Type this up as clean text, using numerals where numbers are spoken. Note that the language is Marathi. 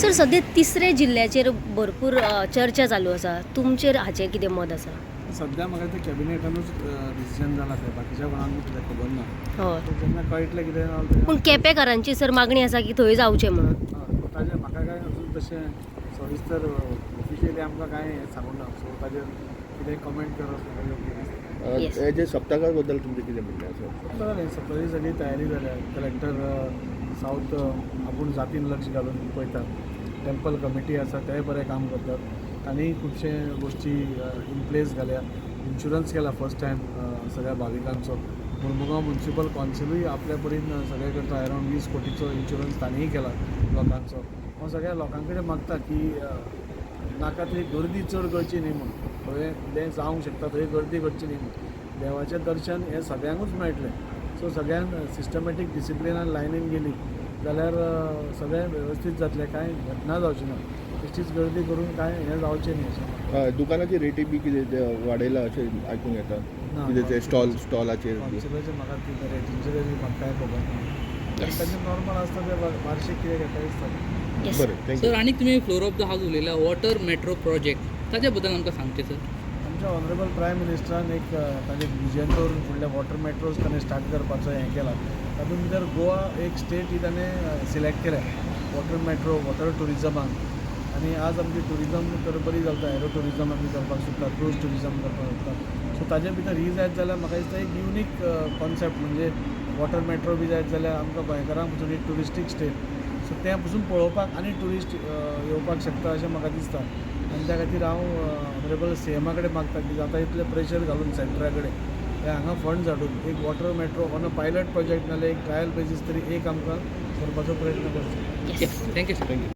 सर सध्या तिसऱ्या जिल्ह्याचेर भरपूर चर्चा चालू आसा. तुमचेर हाचेर कितें मत आसा? सध्या म्हाका ते कॅबिनेटानूच डिसिजन जाला ते बाकीच्या कोणाक कितें खबर ना. हय. जेन्ना कळटलें कितें जालें तें पूण केपेकारांची सर मागणी आसा की थंय जावचें म्हणून. ताजें म्हाका काय अजून तशें सविस्तर ऑफिशियली आमकां काय सांगूंक ना. सो ताजेर कितें कमेंट करप म्हाका योग्य दिसता. Yes. हे जे सप्तका बद्दल तुमचें कितें म्हणणें आसा? जालें सगळी सगळी तयारी जाल्या. कलेक्टर सावथ आपूण जातीन लक्ष घालून पळयतात. टेंपल कमिटी आसा तेय बरें काम करतात. तांणी खुबशे गोश्टी इन प्लेस घाल्या. इन्शुरन्स केला फर्स्ट टायम सगळ्या भाविकांचो. मुरमुगांव म्युनिसिपल कावन्सिलूय आपल्या परीन सगळे करता. अरावंड 20 कोटीचो इन्शुरन्स तांणीय केला लोकांचो. हांव सगळ्या लोकां कडेन मागता की नाका थंय गर्दी चड करची न्ही म्हूण. थंय कितें जावंक शकता थंय गर्दी करची न्ही म्हूण. देवाचें दर्शन हें सगळ्यांकूच मेळटलें. सो सगळ्यांक सिस्टमॅटीक डिसिप्लिनान लायनीन गेली जाल्यार सगळें वेवस्थीत जातलें. कांय घटना जावची ना. बेश्टीच गर्दी करून कांय हें जावचें न्ही अशें. दुकानाची रेटी बी कितें वाडयला अशें आयकूंक येता. ना, कितें ते स्टॉलाचेर कावन्सिलाचें म्हाका कितें रेटींचेर म्हाका कांय खबर ना. Yes. ताचें नॉर्मल आसता तें वार्षिक कितें घेता दिसता. Yes. बरें थँक्यू. सर, आणि तुम्ही फ्लोर ऑफ द हाऊस उलयला वॉटर मेट्रो प्रोजेक्ट ताच्या बद्दल आमकां सांगचें सर. आमच्या ऑनरेबल प्रायम मिनिस्टरान एक ताजें विजन दवरून फुडले वॉटर मेट्रोज ताणें स्टार्ट करपाचो हें केला. तातूंत भितर गोवा एक स्टेट ही ताणें सिलेक्ट केल्या वॉटर मेट्रो वॉटर टुरिजमाक. आनी आज आमची टुरिजम तर बरी चलता. एरो टुरिजम आमी करपाक सोदता, क्रूज टुरिजम करपाक सोदता. सो ताजे भितर ही जायत जाल्यार म्हाका दिसता एक युनीक कॉन्सेप्ट म्हणजे वॉटर मेट्रो बी जायत जाल्यार आमकां गोंयकारांक पसून एक टुरिस्टीक स्टेट. सो तें पसून पळोवपाक आनी ट्युरिस्ट येवपाक शकता अशें म्हाका दिसता. आनी त्या खातीर हांव ऑनरेबल CMा कडेन मागता की जाता तितलें प्रेशर घालून सेंटरा कडेन हे हांगा फंड धाडून एक water metro on a pilot project नाल्यार एक ट्रायल बेजीस तरी एक आमकां करपाचो प्रयत्न करचो. Thank you sir. थँक्यू.